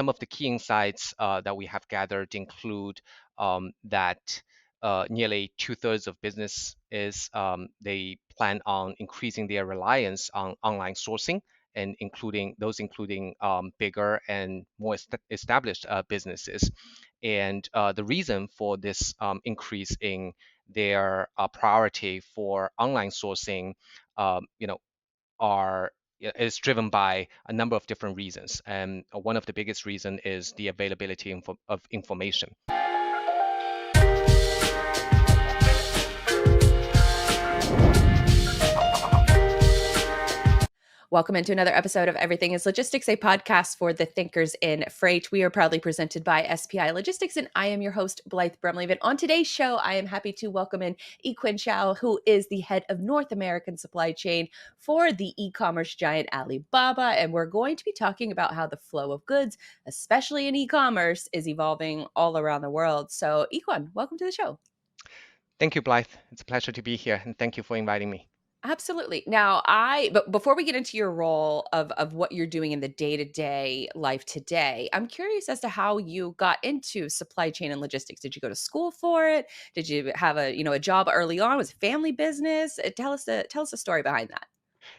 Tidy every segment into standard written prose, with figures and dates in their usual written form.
some of the key insights that we have gathered include that nearly 2/3 of business is they plan on increasing their reliance on online sourcing, and including bigger and more established businesses. And the reason for this increase in their priority for online sourcing, you know, are is driven by a number of different reasons. And one of the biggest reason is the availability of information. Welcome into another episode of Everything is Logistics, a podcast for the thinkers in freight. We are proudly presented by SPI Logistics, and I am your host, Blythe Brumleve. And on today's show, I am happy to welcome in Yikun Shao, who is the head of North American supply chain for the e-commerce giant Alibaba. And we're going to be talking about how the flow of goods, especially in e-commerce, is evolving all around the world. So, Yikun, welcome to the show. Thank you, Blythe. It's a pleasure to be here, and thank you for inviting me. Absolutely. Now, but before we get into your role of what you're doing in the day-to-day life today, I'm curious as to how you got into supply chain and logistics. Did you go to school for it? Did you have a job early on? Was it family business? Tell us the story behind that.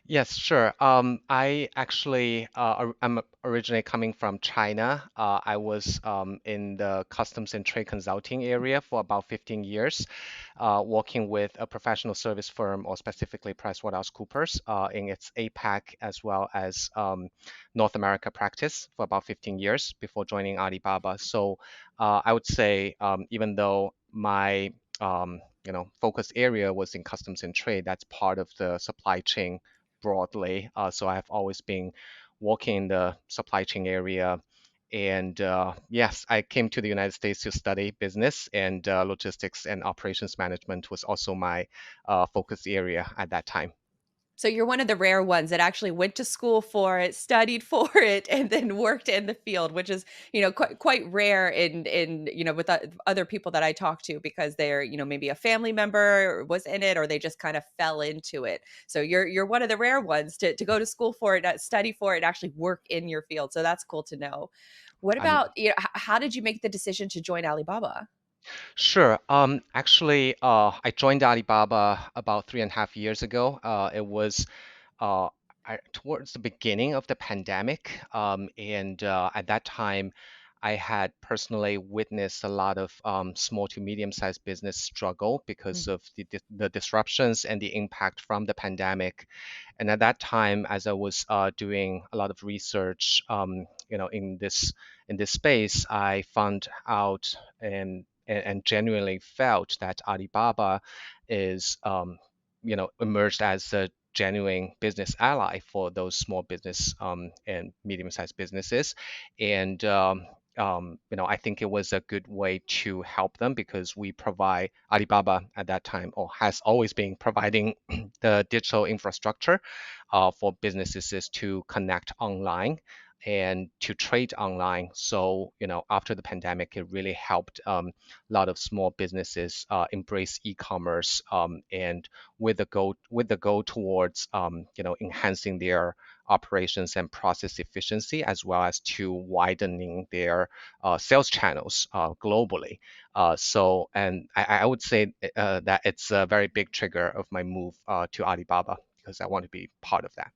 Yes, sure. I actually, I'm originally coming from China. I was in the customs and trade consulting area for about 15 years, working with a professional service firm, or specifically PricewaterhouseCoopers, in its APAC as well as North America practice for about 15 years before joining Alibaba. So I would say, even though my focus area was in customs and trade, that's part of the supply chain broadly. So I've always been working in the supply chain area. And yes, I came to the United States to study business, and logistics and operations management was also my focus area at that time. So you're one of the rare ones that actually went to school for it, studied for it, and then worked in the field, which is, quite rare in with other people that I talk to, because they're, maybe a family member was in it, or they just kind of fell into it. So you're one of the rare ones to go to school for it, study for it, and actually work in your field. So that's cool to know. What I'm about, how did you make the decision to join Alibaba? Sure. Actually, I joined Alibaba about 3.5 years ago. It was uh, towards the beginning of the pandemic, and at that time, I had personally witnessed a lot of small to medium-sized business struggle because of the disruptions and the impact from the pandemic. And at that time, as I was doing a lot of research, in this space, I found out and genuinely felt that Alibaba is, emerged as a genuine business ally for those small business and medium-sized businesses. And I think it was a good way to help them, because we provide Alibaba at that time, or has always been providing the digital infrastructure for businesses to connect online and to trade online. So, after the pandemic, it really helped a lot of small businesses embrace e-commerce, and with the goal towards enhancing their operations and process efficiency, as well as to widening their sales channels globally. And I would say that it's a very big trigger of my move to Alibaba, because I want to be part of that.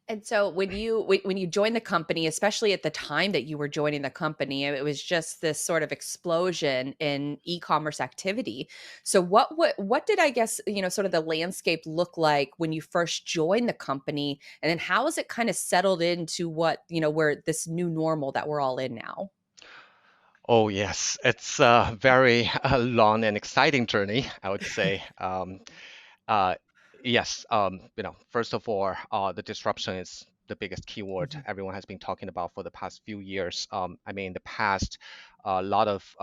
And so when you joined the company, especially at the time that you were joining the company, it was just this sort of explosion in e-commerce activity. So what did, I guess, sort of the landscape look like when you first joined the company, and then how has it kind of settled into where this new normal that we're all in now? Oh, yes, it's a very long and exciting journey, I would say. Uh, yes, first of all, the disruption is the biggest keyword Mhm. everyone has been talking about for the past few years. I mean, in the past, a lot of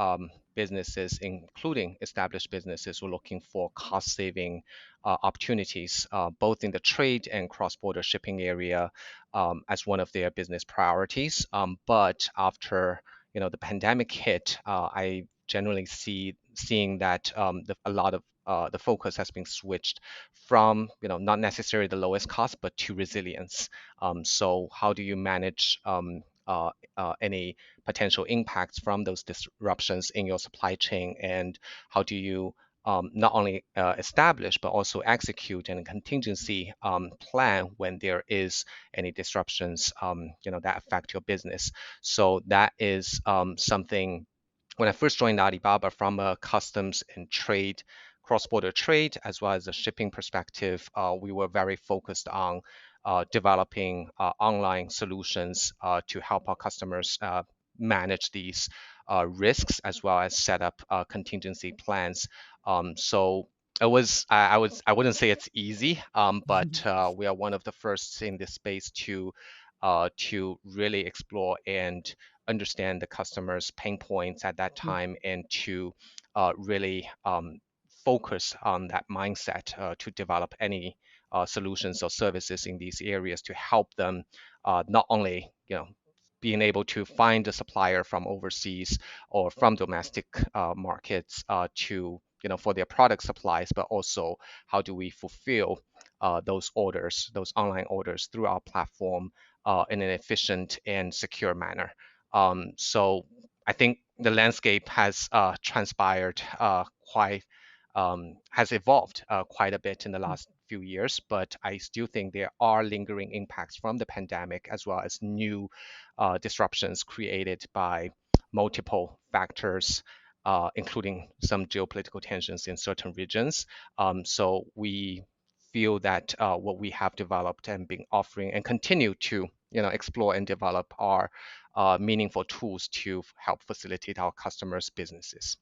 businesses, including established businesses, were looking for cost-saving opportunities, both in the trade and cross-border shipping area, as one of their business priorities. But after the pandemic hit, I generally seeing that a lot of the focus has been switched from not necessarily the lowest cost, but to resilience. So how do you manage any potential impacts from those disruptions in your supply chain, and how do you not only establish but also execute a contingency plan when there is any disruptions, that affect your business. So that is something. When I first joined Alibaba, from a customs and trade, cross-border trade, as well as a shipping perspective, we were very focused on developing online solutions to help our customers manage these risks, as well as set up contingency plans. So it was, I wouldn't say it's easy, but we are one of the first in this space to really explore and understand the customer's pain points at that time, and to really focus on that mindset to develop any solutions or services in these areas to help them not only being able to find a supplier from overseas or from domestic markets to for their product supplies, but also how do we fulfill those orders, those online orders through our platform in an efficient and secure manner. So I think the landscape has transpired has evolved quite a bit in the last few years, but I still think there are lingering impacts from the pandemic, as well as new disruptions created by multiple factors, including some geopolitical tensions in certain regions. So we feel that what we have developed and been offering and continue to explore and develop are meaningful tools to help facilitate our customers' businesses.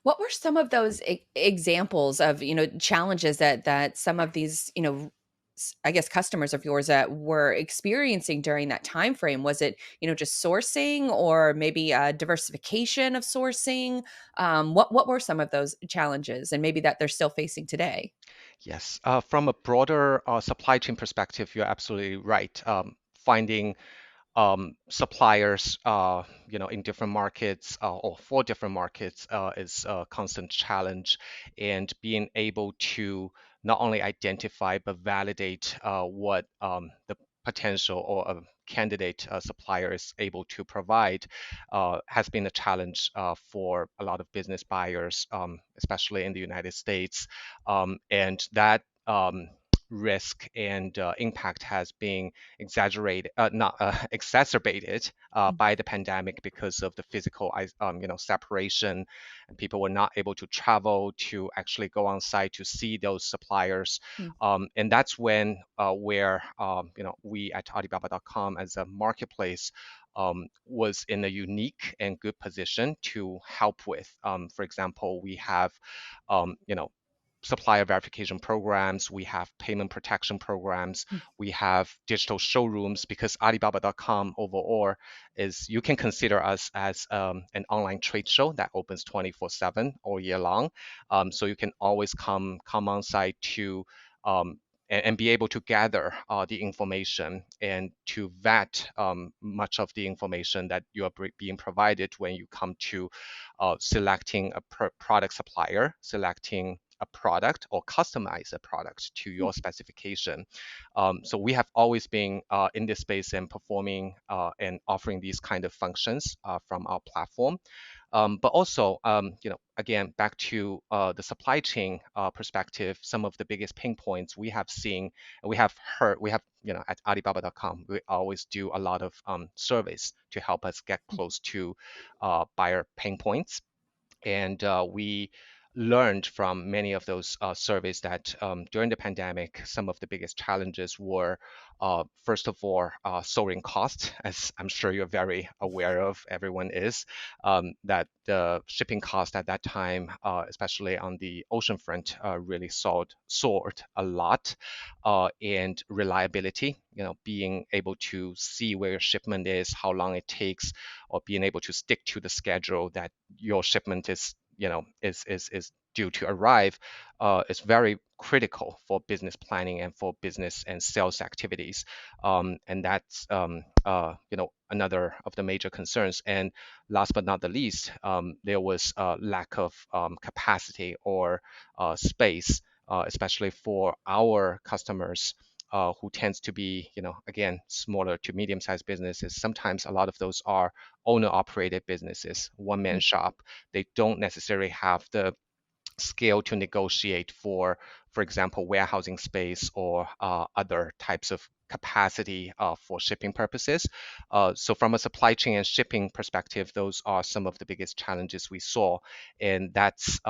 What were some of those examples of, challenges that some of these, I guess customers of yours that were experiencing during that time frame? Was it, just sourcing or maybe diversification of sourcing? What were some of those challenges and maybe that they're still facing today? Yes, from a broader supply chain perspective, you're absolutely right. Finding suppliers, in different markets or for different markets is a constant challenge, and being able to not only identify but validate what the potential or a candidate supplier is able to provide has been a challenge for a lot of business buyers, especially in the United States, and that risk and impact has been exaggerated, not exacerbated by the pandemic because of the physical, separation, and people were not able to travel to actually go on site to see those suppliers. Mm, And that's when where we at Alibaba.com as a marketplace was in a unique and good position to help with. For example, we have supplier verification programs, we have payment protection programs, mm, we have digital showrooms, because Alibaba.com overall is, you can consider us as an online trade show that opens 24/7 all year long. So you can always come on site to and be able to gather the information and to vet much of the information that you are being provided when you come to selecting a product supplier, selecting a product or customize a product to mm, your specification. So we have always been in this space and performing and offering these kind of functions from our platform. But also, again, back to the supply chain perspective, some of the biggest pain points we have seen, we have heard, we have, at Alibaba.com, we always do a lot of surveys to help us get mm, close to buyer pain points. And we learned from many of those surveys that during the pandemic, some of the biggest challenges were, first of all, soaring costs, as I'm sure you're very aware of, everyone is, that the shipping cost at that time, especially on the ocean front, really soared a lot, and reliability, being able to see where your shipment is, how long it takes, or being able to stick to the schedule that your shipment is is due to arrive is very critical for business planning and for business and sales activities, and that's another of the major concerns. And last but not the least, there was a lack of capacity or space, especially for our customers who tends to be, again, smaller to medium-sized businesses. Sometimes a lot of those are owner-operated businesses, one-man shop. They don't necessarily have the scale to negotiate for example, warehousing space or other types of capacity for shipping purposes. So from a supply chain and shipping perspective, those are some of the biggest challenges we saw, and that's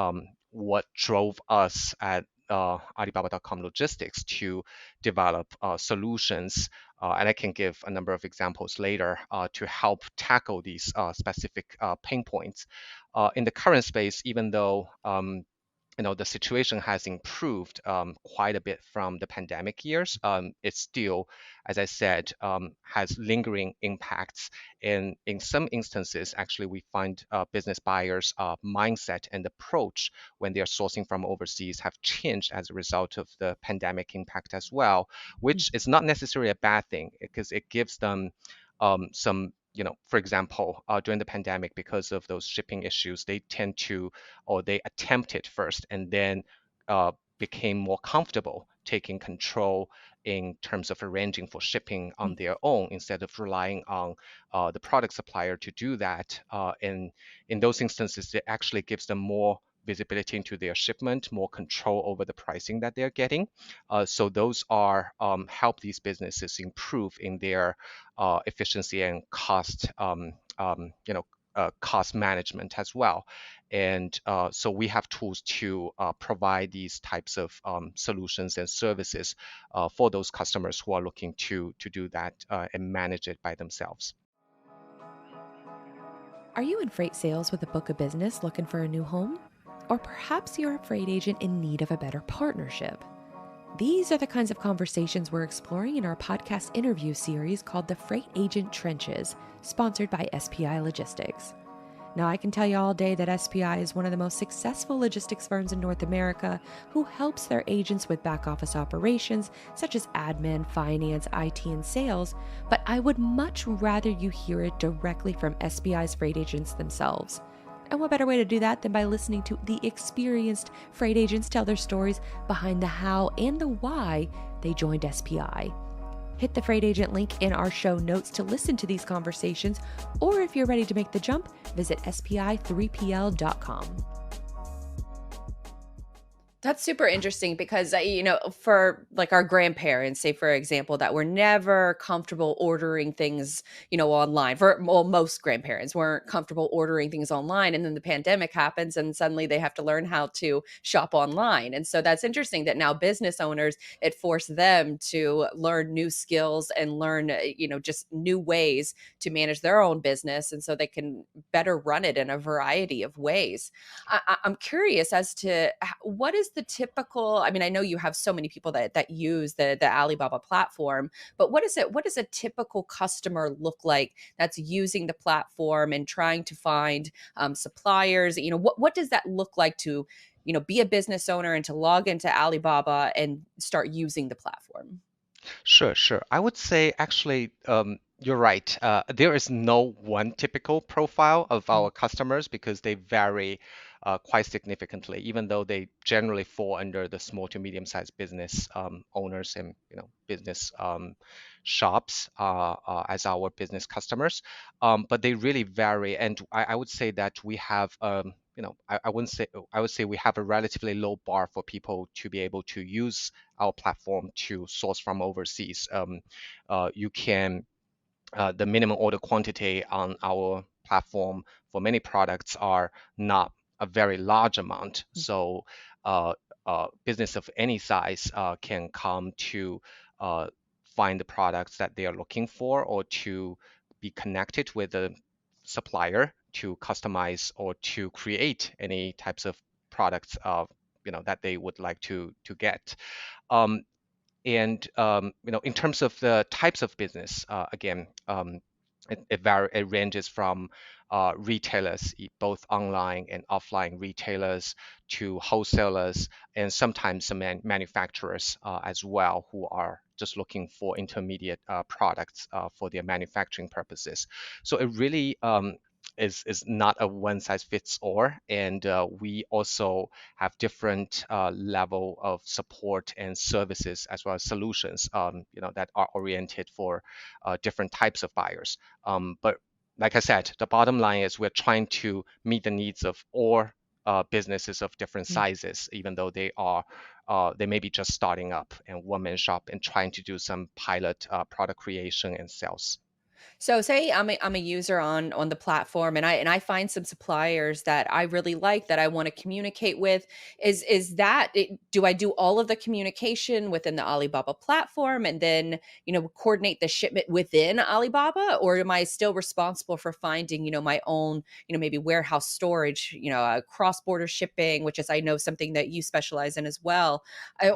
what drove us at Alibaba.com Logistics to develop solutions. And I can give a number of examples later to help tackle these specific pain points. In the current space, even though the situation has improved quite a bit from the pandemic years. It still, as I said, has lingering impacts. And in some instances, actually, we find business buyers' mindset and approach when they are sourcing from overseas have changed as a result of the pandemic impact as well, which is not necessarily a bad thing because it gives them some, for example, during the pandemic, because of those shipping issues, they tend to, or they attempted first and then uh, became more comfortable taking control in terms of arranging for shipping on their own instead of relying on the product supplier to do that. And in those instances, it actually gives them more visibility into their shipment, more control over the pricing that they're getting. So those are help these businesses improve in their efficiency and cost management as well. And so we have tools to provide these types of solutions and services for those customers who are looking to do that and manage it by themselves. Are you in freight sales with a book of business looking for a new home? Or perhaps you're a freight agent in need of a better partnership? These are the kinds of conversations we're exploring in our podcast interview series called The Freight Agent Trenches, sponsored by SPI Logistics. Now, I can tell you all day that SPI is one of the most successful logistics firms in North America who helps their agents with back office operations such as admin, finance, IT, and sales, but I would much rather you hear it directly from SPI's freight agents themselves. And what better way to do that than by listening to the experienced freight agents tell their stories behind the how and the why they joined SPI. Hit the freight agent link in our show notes to listen to these conversations, or if you're ready to make the jump, visit spi3pl.com. That's super interesting because, for like our grandparents, say for example, that were never comfortable ordering things, online. Well, most grandparents weren't comfortable ordering things online. And then the pandemic happens and suddenly they have to learn how to shop online. And so that's interesting that now business owners, it forced them to learn new skills and learn, just new ways to manage their own business. And so they can better run it in a variety of ways. I'm curious as to what is the typical. I mean, I know you have so many people that use the Alibaba platform, but what is it? What does a typical customer look like that's using the platform and trying to find suppliers? What does that look like to be a business owner and to log into Alibaba and start using the platform? Sure, sure. I would say actually, you're right. There is no one typical profile of our customers because they vary quite significantly, even though they generally fall under the small to medium-sized business owners and business shops as our business customers. But they really vary, and I would say that we have I wouldn't say I would say we have a relatively low bar for people to be able to use our platform to source from overseas. You can The minimum order quantity on our platform for many products are not a very large amount. So uh, business of any size can come to uh, find the products that they are looking for or to be connected with a supplier to customize or to create any types of products that they would like to get. Um, and in terms of the types of business, again, it ranges from retailers, both online and offline retailers, to wholesalers, and sometimes some manufacturers as well, who are just looking for intermediate products for their manufacturing purposes. So it really is not a one size fits all, and we also have different level of support and services as well as solutions, that are oriented for different types of buyers. But like I said, the bottom line is we're trying to meet the needs of all businesses of different sizes, even though they may be just starting up and one-man shop and trying to do some pilot product creation and sales. So say I'm a user on the platform and I find some suppliers that I really like that I want to communicate with. Is that do I do all of the communication within the Alibaba platform and then, coordinate the shipment within Alibaba, or am I still responsible for finding, my own, maybe warehouse storage, cross-border shipping, which is I know something that you specialize in as well.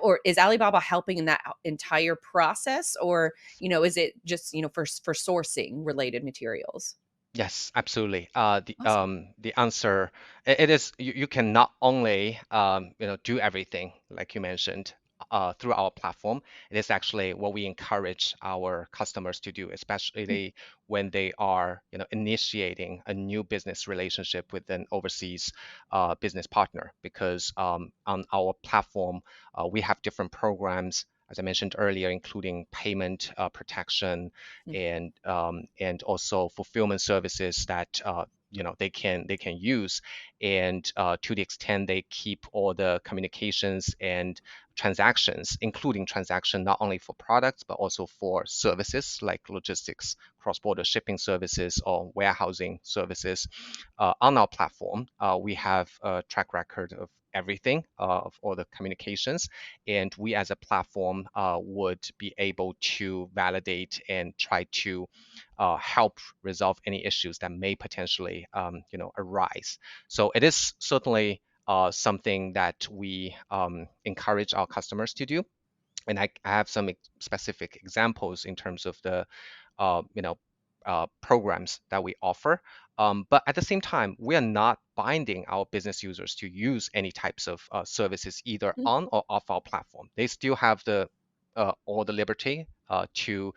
Or is Alibaba helping in that entire process, or is it just, for sourcing related materials? Yes, absolutely. Awesome. The answer, it is, you can not only do everything like you mentioned through our platform. It is actually what we encourage our customers to do, Mm, especially when they are initiating a new business relationship with an overseas business partner. Because on our platform, we have different programs, as I mentioned earlier, including payment protection mm, and also fulfillment services that they can use, and to the extent they keep all the communications and transactions, including transaction not only for products but also for services like logistics, cross-border shipping services, or warehousing services on our platform. We have a track record of everything, of all the communications, and we as a platform would be able to validate and try to help resolve any issues that may potentially arise. So it is certainly something that we encourage our customers to do, and I have some specific examples in terms of the programs that we offer. But at the same time, we are not binding our business users to use any types of services either mm. on or off our platform. They still have the all the liberty to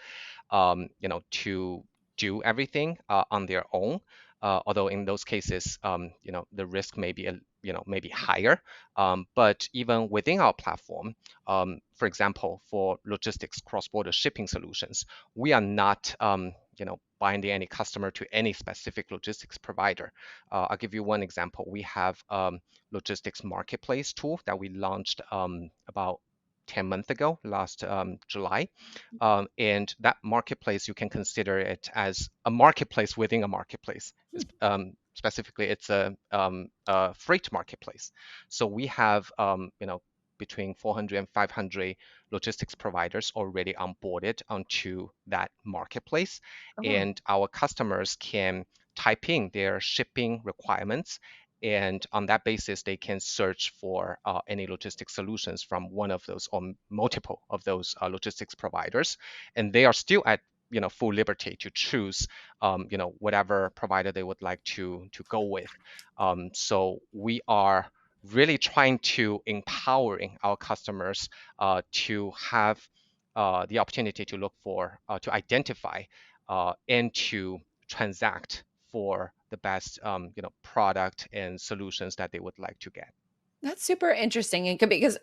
do everything on their own. Although in those cases, the risk may be maybe higher. But even within our platform, for example, for logistics cross-border shipping solutions, we are not binding any customer to any specific logistics provider. I'll give you one example. We have logistics marketplace tool that we launched about 10 months ago, last July. And that marketplace, you can consider it as a marketplace within a marketplace. Specifically, it's a freight marketplace. So we have, between 400 and 500 logistics providers already onboarded onto that marketplace. Oh, And our customers can type in their shipping requirements, and on that basis, they can search for any logistics solutions from one of those or multiple of those logistics providers, and they are still at full liberty to choose whatever provider they would like to go with. So we are really trying to empowering our customers to have the opportunity to look for to identify and to transact for the best product and solutions that they would like to get. that's super interesting, and because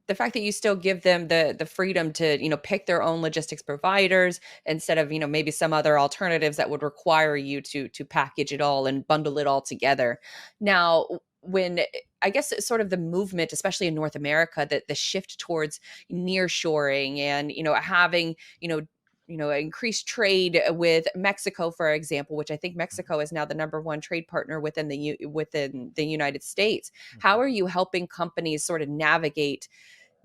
the fact that you still give them the freedom to pick their own logistics providers instead of maybe some other alternatives that would require you to package it all and bundle it all together. Now, when I guess it's sort of the movement, especially in North America, that the shift towards nearshoring and having increased trade with Mexico, for example, which I think Mexico is now the number one trade partner within the United States. How Mhm. are you helping companies sort of navigate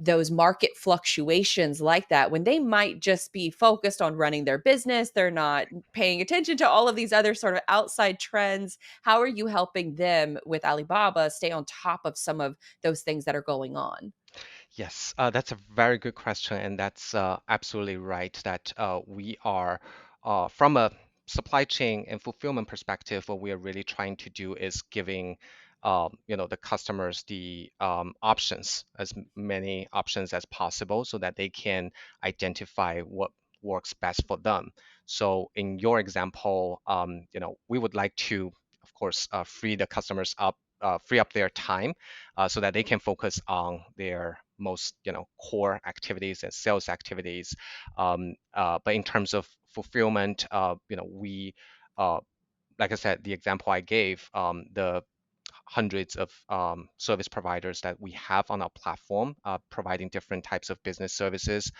those market fluctuations like that when they might just be focused on running their business? They're not paying attention to all of these other sort of outside trends. How are you helping them with Alibaba stay on top of some of those things that are going on? Yes, that's a very good question, and that's absolutely right that we are, from a supply chain and fulfillment perspective, what we are really trying to do is giving, the customers the options, as many options as possible, so that they can identify what works best for them. So in your example, we would like to, of course, free up their time so that they can focus on their most core activities and sales activities. But in terms of fulfillment, we like I said, the example I gave, the hundreds of service providers that we have on our platform, providing different types of business services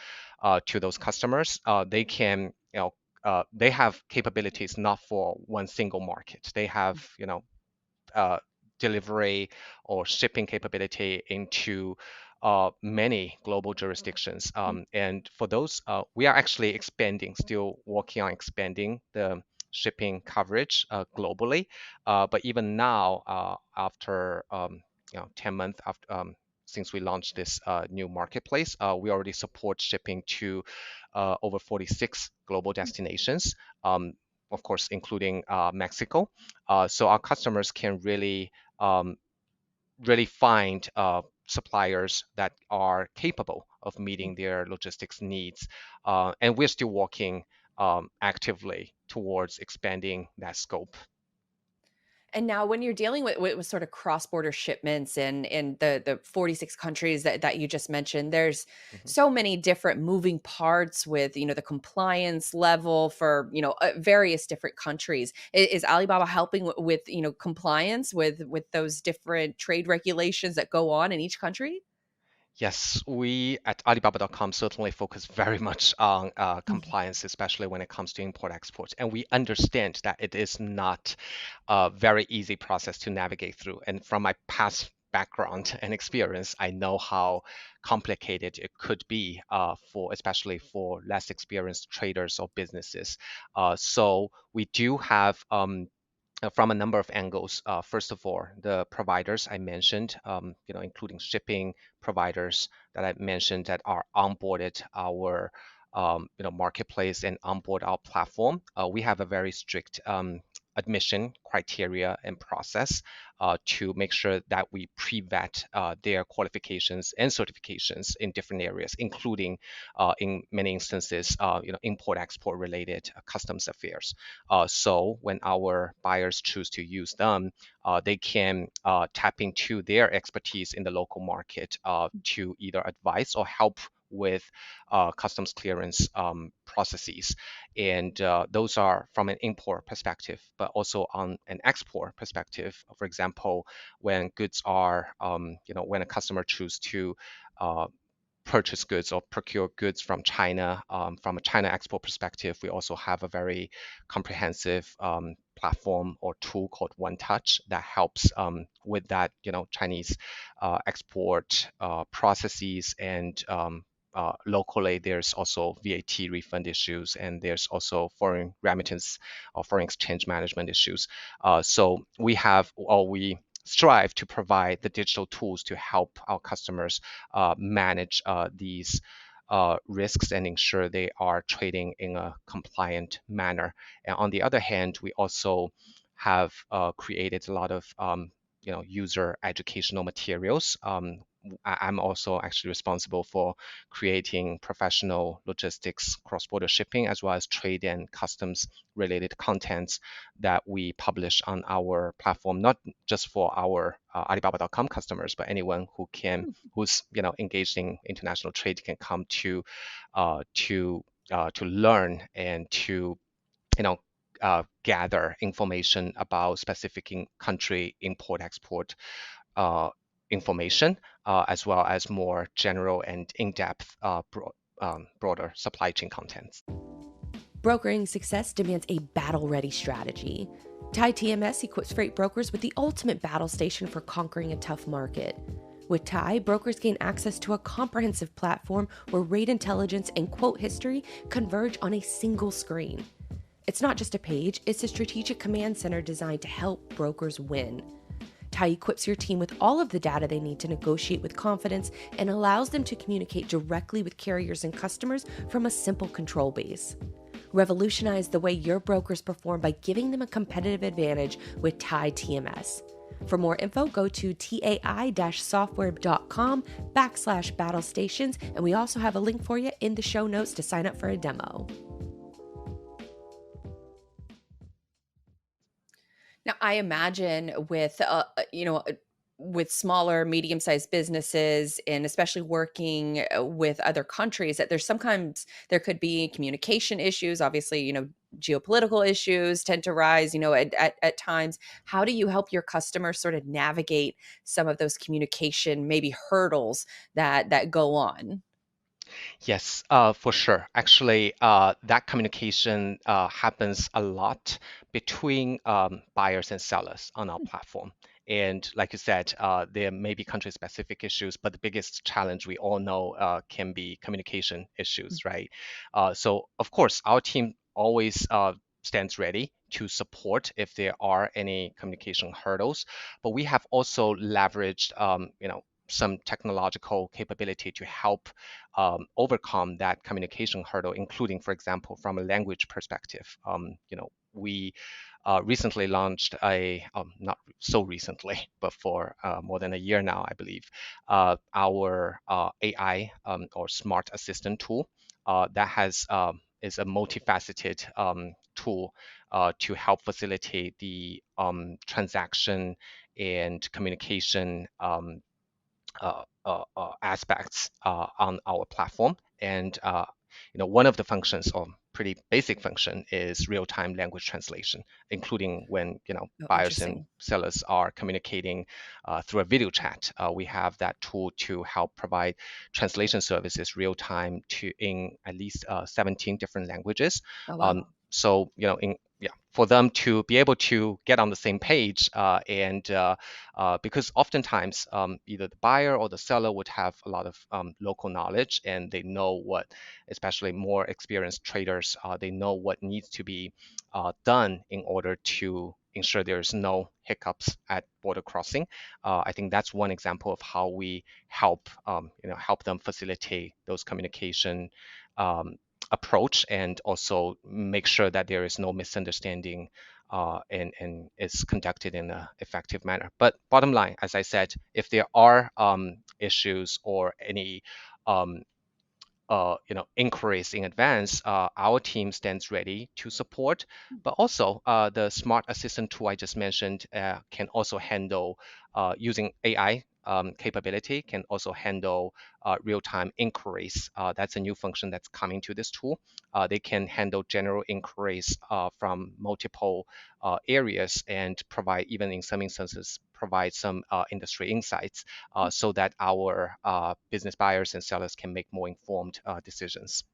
to those customers. They have capabilities not for one single market. They have, uh, delivery or shipping capability into many global jurisdictions. And for those, we are actually still working on expanding the shipping coverage globally. But even now, after 10 months after since we launched this new marketplace, we already support shipping to over 46 global destinations. Of course, including Mexico. So our customers can um, really find suppliers that are capable of meeting their logistics needs. And we're still working actively towards expanding that scope. And now when you're dealing with sort of cross-border shipments in the 46 countries that you just mentioned, there's Mhm. so many different moving parts with, the compliance level for, various different countries. Is Alibaba helping with, compliance with those different trade regulations that go on in each country? Yes, we at Alibaba.com certainly focus very much on compliance, especially when it comes to import-export. And we understand that it is not a very easy process to navigate through. And from my past background and experience, I know how complicated it could be especially for less experienced traders or businesses. So we do have from a number of angles. First of all, the providers I mentioned, including shipping providers that I mentioned that are onboarded our marketplace and onboard our platform. We have a very strict admission criteria and process to make sure that we pre-vet their qualifications and certifications in different areas, including in many instances, import-export related customs affairs. So when our buyers choose to use them, they can tap into their expertise in the local market to either advise or help with customs clearance processes. And those are from an import perspective, but also on an export perspective. For example, when goods are, when a customer chooses to purchase goods or procure goods from China. From a China export perspective, we also have a very comprehensive platform or tool called One Touch that helps with that, Chinese export processes and locally, there's also VAT refund issues, and there's also foreign remittance or foreign exchange management issues. So we strive to provide the digital tools to help our customers manage these risks and ensure they are trading in a compliant manner. And on the other hand, we also have created a lot of user educational materials. I'm also actually responsible for creating professional logistics, cross-border shipping, as well as trade and customs related contents that we publish on our platform, not just for our Alibaba.com customers, but anyone who's engaged in international trade can come to learn and to gather information about specific country import-export uh, information, as well as more general and in-depth, broader supply chain contents. Brokering success demands a battle-ready strategy. TIE TMS equips freight brokers with the ultimate battle station for conquering a tough market. With TIE, brokers gain access to a comprehensive platform where rate intelligence and quote history converge on a single screen. It's not just a page, it's a strategic command center designed to help brokers win. TIE equips your team with all of the data they need to negotiate with confidence and allows them to communicate directly with carriers and customers from a simple control base. Revolutionize the way your brokers perform by giving them a competitive advantage with TIE TMS. For more info, go to tai-software.com/battle stations, and we also have a link for you in the show notes to sign up for a demo. Now, I imagine with with smaller, medium-sized businesses, and especially working with other countries, that there's sometimes there could be communication issues. Obviously, geopolitical issues tend to rise. At times. How do you help your customers sort of navigate some of those communication maybe hurdles that go on? Yes, for sure. Actually, that communication happens a lot between buyers and sellers on our platform. And like you said, there may be country-specific issues, but the biggest challenge we all know can be communication issues, right? So, of course, our team always stands ready to support if there are any communication hurdles. But we have also leveraged, some technological capability to help overcome that communication hurdle, including, for example, from a language perspective. We recently launched not so recently, but for more than a year now, I believe, our AI or smart assistant tool that has is a multifaceted tool to help facilitate the transaction and communication aspects on our platform. And one of the functions, or pretty basic function, is real-time language translation, including when Oh, buyers and interesting. sellers are communicating through a video chat. We have that tool to help provide translation services real time to in at least 17 different languages. Oh, wow. So yeah, for them to be able to get on the same page, and because oftentimes either the buyer or the seller would have a lot of local knowledge, and they know what, especially more experienced traders, they know what needs to be done in order to ensure there's no hiccups at border crossing. I think that's one example of how we help them facilitate those communication um, approach, and also make sure that there is no misunderstanding and is conducted in an effective manner. But bottom line, as I said, if there are issues or any um, inquiries in advance, our team stands ready to support. But also, the smart assistant tool I just mentioned can also handle using AI capability, can also handle real-time inquiries. That's a new function that's coming to this tool. They can handle general inquiries from multiple areas and provide, even in some instances, provide some industry insights so that our business buyers and sellers can make more informed decisions.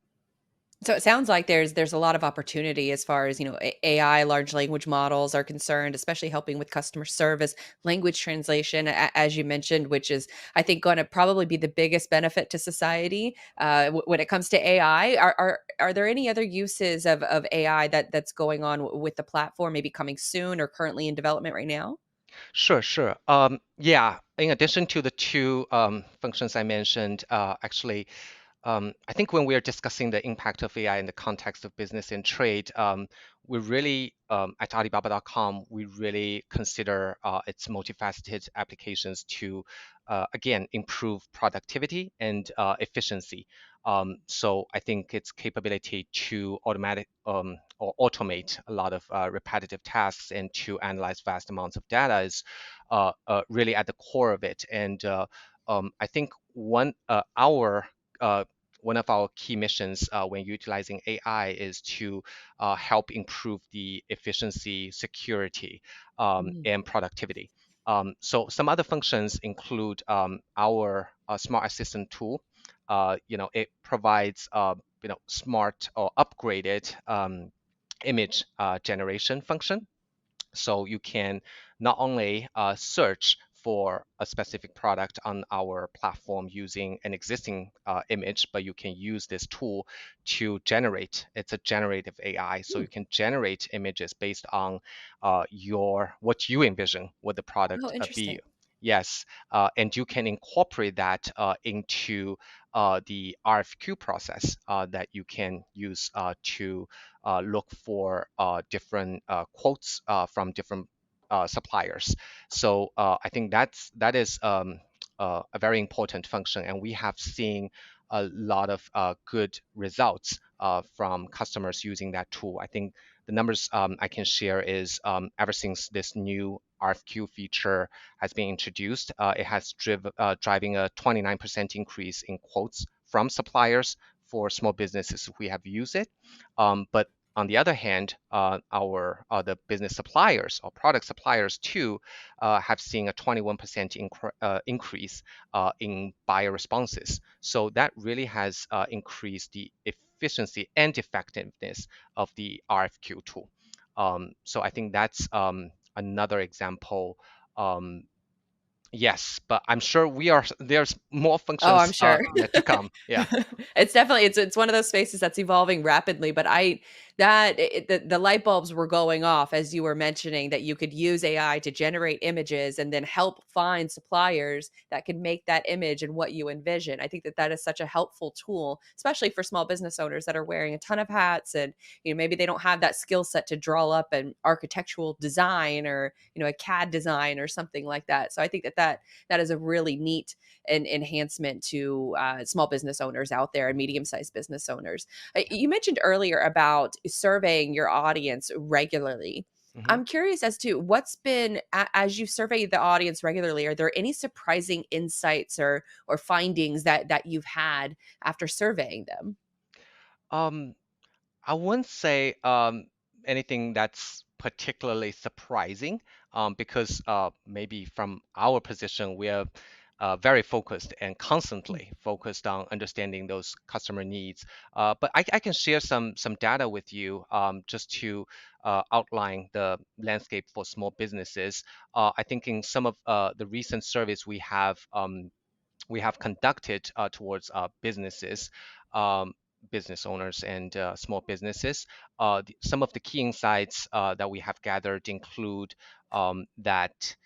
So it sounds like there's a lot of opportunity as far as, AI, large language models are concerned, especially helping with customer service, language translation, as you mentioned, which is, I think, going to probably be the biggest benefit to society when it comes to AI. Are there any other uses of AI that's going on with the platform, maybe coming soon or currently in development right now? Sure, sure. Yeah, in addition to the two functions I mentioned, actually, I think when we are discussing the impact of AI in the context of business and trade, we really, at Alibaba.com, we really consider its multifaceted applications to, again, improve productivity and efficiency. So I think its capability to automatic or automate a lot of repetitive tasks and to analyze vast amounts of data is really at the core of it. And I think uh, one of our key missions when utilizing AI is to help improve the efficiency, security, Mm. and productivity. So some other functions include our smart assistant tool. It provides smart or upgraded image generation function, so you can not only search for a specific product on our platform using an existing image, but you can use this tool to generate. It's a generative AI, so Hmm. you can generate images based on what you envision would the Oh, product be. interesting. Yes, and you can incorporate that into the RFQ process that you can use to look for different quotes from different suppliers. So I think that is a very important function, and we have seen a lot of good results from customers using that tool. I think the numbers I can share is ever since this new RFQ feature has been introduced, it has driving a 29% increase in quotes from suppliers for small businesses who have used it. But on the other hand, our the business suppliers or product suppliers too have seen a 21% increase in buyer responses. So that really has increased the efficiency and effectiveness of the RFQ tool. So I think that's another example. Um, yes, but I'm sure there's more Oh, I'm functions sure. yet to come. Yeah. It's definitely it's one of those spaces that's evolving rapidly, but I that the light bulbs were going off as you were mentioning that you could use AI to generate images and then help find suppliers that could make that image and what you envision. I think that that is such a helpful tool, especially for small business owners that are wearing a ton of hats and maybe they don't have that skill set to draw up an architectural design or a CAD design or something like that. So I think that that is a really neat an enhancement to small business owners out there and medium-sized business owners. You mentioned earlier about surveying your audience regularly. Mhm. I'm curious as to what's been as you survey the audience regularly. Are there any surprising insights or findings that you've had after surveying them? Um, I wouldn't say anything that's particularly surprising, because maybe from our position, we are very focused and constantly focused on understanding those customer needs. But I can share some data with you just to outline the landscape for small businesses. I think in some of the recent surveys we have conducted towards businesses, um, business owners, and small businesses. Some of the key insights that we have gathered include that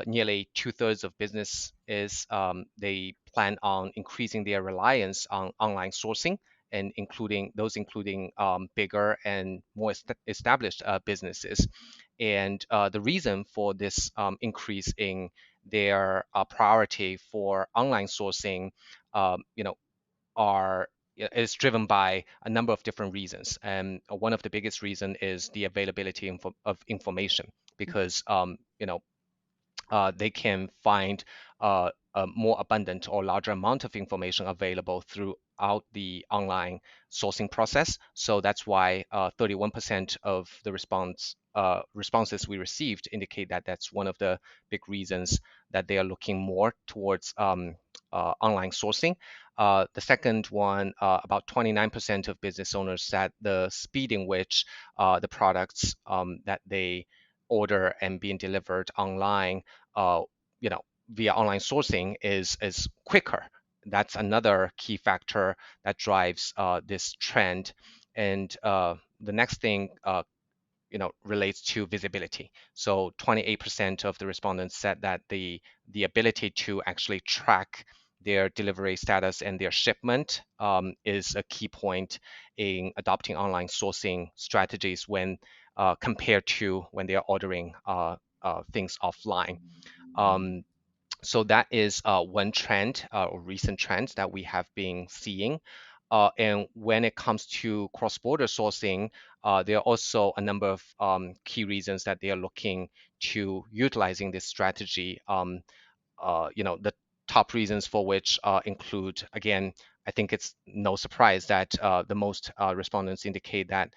nearly two-thirds of business is they plan on increasing their reliance on online sourcing, and including bigger and more established businesses. And the reason for this increase in their priority for online sourcing, you know, are is driven by a number of different reasons. And one of the biggest reason is the availability of information, because they can find a more abundant or larger amount of information available throughout the online sourcing process. So that's why 31% of the responses we received indicate that that's one of the big reasons that they are looking more towards online sourcing. The second one, about 29% of business owners said the speed in which the products that they order and being delivered online, uh, via online sourcing is quicker. That's another key factor that drives this trend. And the next thing relates to visibility. So 28% of the respondents said that the ability to actually track their delivery status and their shipment is a key point in adopting online sourcing strategies when compared to when they are ordering things offline. Um, so that is one trend or recent trend that we have been seeing. And when it comes to cross-border sourcing, there are also a number of key reasons that they are looking to utilizing this strategy. The top reasons for which include, again, I think it's no surprise that the most respondents indicate that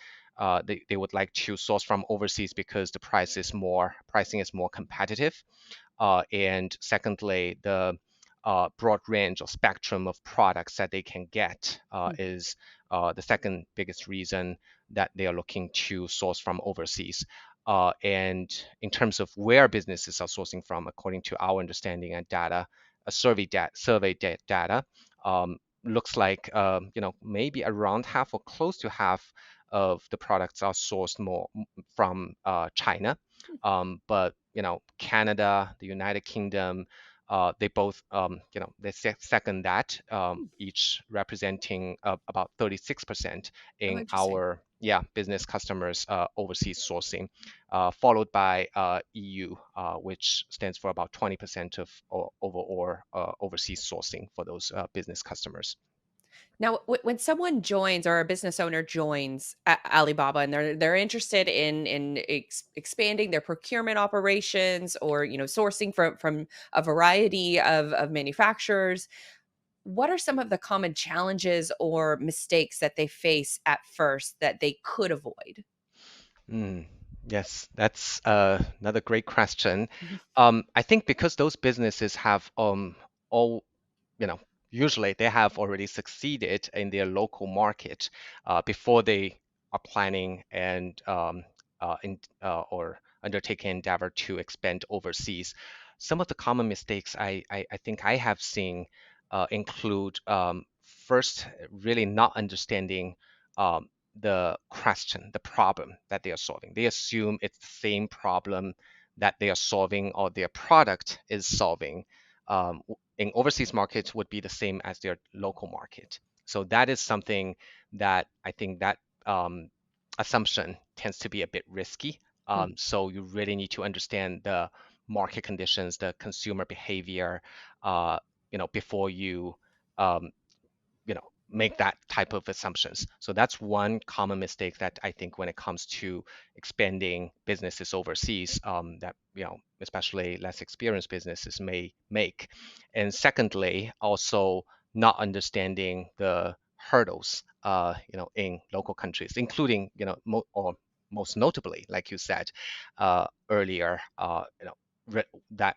they would like to source from overseas because the pricing is more competitive. And secondly, the broad range or spectrum of products that they can get is the second biggest reason that they are looking to source from overseas. And in terms of where businesses are sourcing from, according to our understanding and data, a survey data looks like maybe around half or close to half of the products are sourced more from China. But Canada, the United Kingdom, they both they second that, each representing about 36% Oh, in interesting. our yeah, business customers overseas sourcing, followed by EU, which stands for about 20% of overall overseas sourcing for those business customers. Now, when someone joins or a business owner joins Alibaba and they're interested in expanding their procurement operations or sourcing from a variety of manufacturers, what are some of the common challenges or mistakes that they face at first that they could avoid? Mm, yes, that's another great question. Mhm. I think because those businesses have all you know, usually they have already succeeded in their local market before they are planning and or undertaking endeavor to expand overseas. Some of the common mistakes I think I have seen include first, really not understanding um, the question, the problem that they are solving. They assume it's the same problem that they are solving or their product is solving. In overseas markets would be the same as their local market. So that is something that I think that assumption tends to be a bit risky. Hmm. So you really need to understand the market conditions, the consumer behavior, before um, make that type of assumptions. So that's one common mistake that I think when it comes to expanding businesses overseas, that especially less experienced businesses may make. And secondly, also not understanding the hurdles, in local countries, including or most notably, like you said earlier, that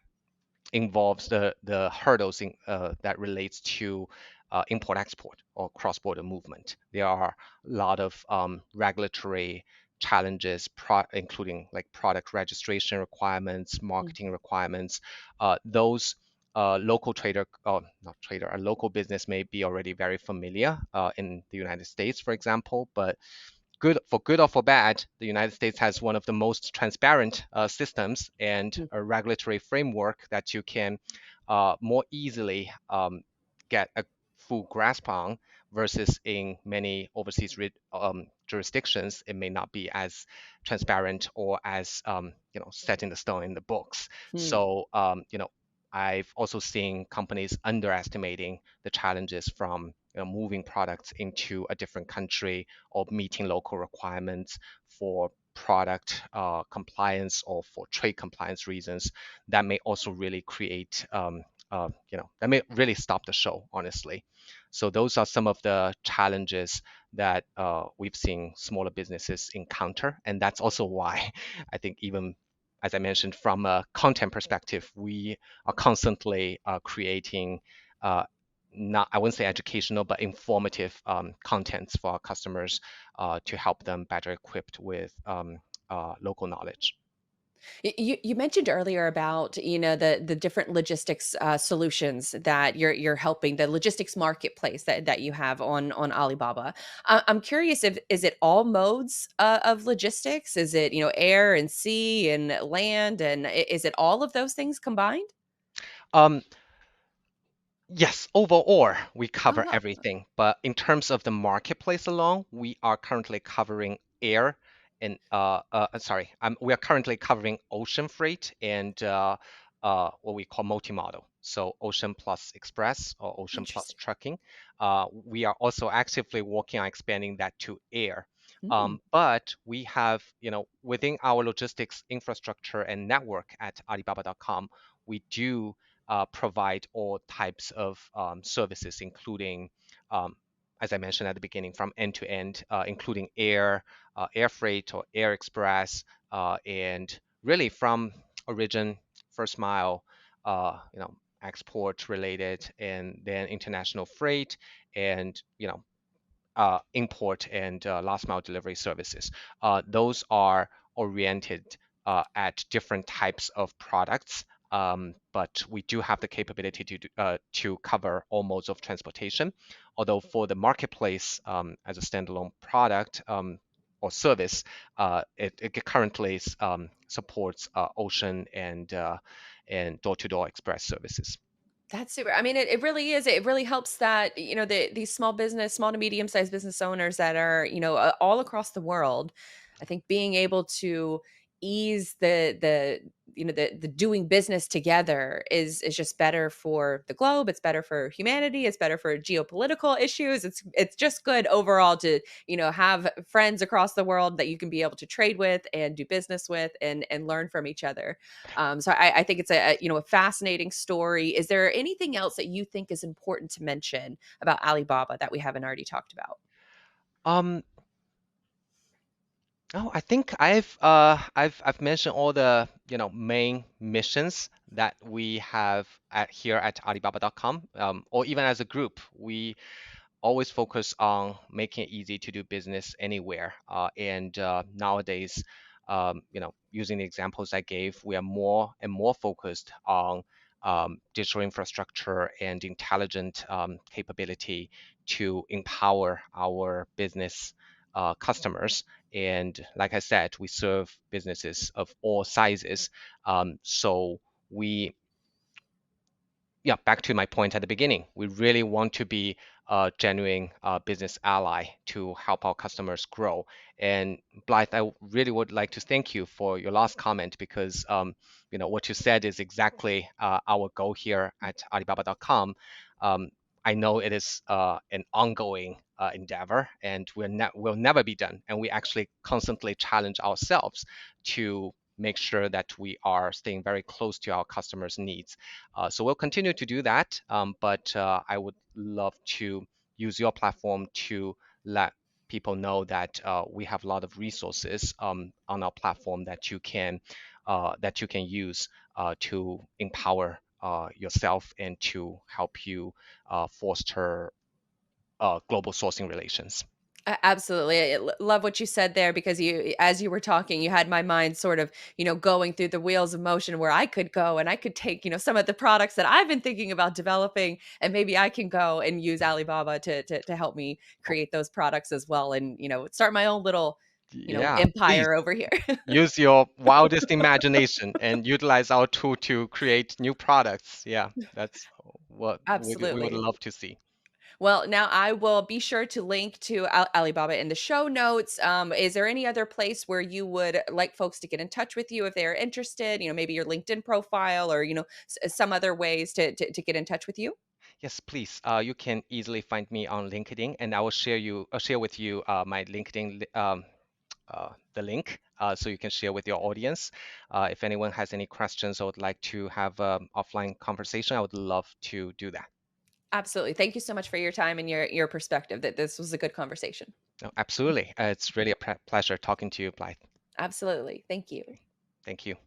involves the hurdles that relates to import-export or cross-border movement. There are a lot of regulatory challenges, including like product registration requirements, marketing requirements. Those local trader, or not trader, a local business may be already very familiar in the United States, for example, but good or for bad, the United States has one of the most transparent systems and Hmm. a regulatory framework that you can more easily get a full grasp on, versus in many overseas jurisdictions, it may not be as transparent or as set in the stone in the books. Hmm. So I've also seen companies underestimating the challenges from moving products into a different country or meeting local requirements for product compliance or for trade compliance reasons. That may also really create, that may really stop the show, honestly. So those are some of the challenges that we've seen smaller businesses encounter. And that's also why I think even as I mentioned, from a content perspective, we are constantly creating not, I wouldn't say educational, but informative contents for our customers to help them better equipped with local knowledge. You mentioned earlier about the different logistics solutions that you're helping, the logistics marketplace that you have on Alibaba. I'm curious, if is it all modes of logistics? Is it air and sea and land, and is it all of those things combined? Um, Yes, overall, we Oh cover wow. everything. But in terms of the marketplace alone, we are currently covering air and we are currently covering ocean freight and what we call multimodal. So ocean plus express or ocean plus Interesting. trucking. We are also actively working on expanding that to air. Mm. But we have, within our logistics infrastructure and network at Alibaba.com, we do provide all types of services, including, um, as I mentioned at the beginning, from end to end, including air freight or air express, and really from origin, first mile, export related, and then international freight, and import and last mile delivery services. Those are oriented at different types of products, but we do have the capability to cover all modes of transportation. Although for the marketplace as a standalone product or service, it currently supports ocean and door-to-door express services. That's super. I mean, it really is. It really helps that, these small to medium sized business owners that are, all across the world. I think being able to ease the doing business together is just better for the globe. It's better for humanity. It's better for geopolitical issues. It's just good overall to, have friends across the world that you can be able to trade with and do business with and learn from each other. So I think it's a fascinating story. Is there anything else that you think is important to mention about Alibaba that we haven't already talked about? Um, Oh, I think I've mentioned all the main missions that we have at here at Alibaba.com, or even as a group. We always focus on making it easy to do business anywhere. And nowadays, using the examples I gave, we are more and more focused on digital infrastructure and intelligent capability to empower our business customers. And like I said, we serve businesses of all sizes. So we yeah, back to my point at the beginning, we really want to be a genuine business ally to help our customers grow. And Blythe, I really would like to thank you for your last comment because what you said is exactly our goal here at Alibaba.com. Um, I know it is an ongoing endeavor, and we'll never be done. And we actually constantly challenge ourselves to make sure that we are staying very close to our customers' needs. So we'll continue to do that, but I would love to use your platform to let people know that we have a lot of resources on our platform that you can use to empower yourself and to help you foster global sourcing relations. Absolutely. Love what you said there because as you were talking, you had my mind sort of, going through the wheels of motion where I could go and I could take, some of the products that I've been thinking about developing, and maybe I can go and use Alibaba to help me Oh, create those products as well, and, start my own little, yeah, please empire over here. use your wildest imagination and utilize our tool to create new products. Yeah, that's what we would Absolutely. love to see. Well, now I will be sure to link to Alibaba in the show notes. Is there any other place where you would like folks to get in touch with you if they're interested? Maybe your LinkedIn profile or some other ways to get in touch with you. Yes, please. You can easily find me on LinkedIn, and I'll share with you my LinkedIn the link so you can share with your audience. If anyone has any questions or would like to have an offline conversation, I would love to do that. Absolutely. Thank you so much for your time and your perspective. That this was a good conversation. No, absolutely. It's really a pleasure talking to you, Blythe. Absolutely. Thank you. Thank you.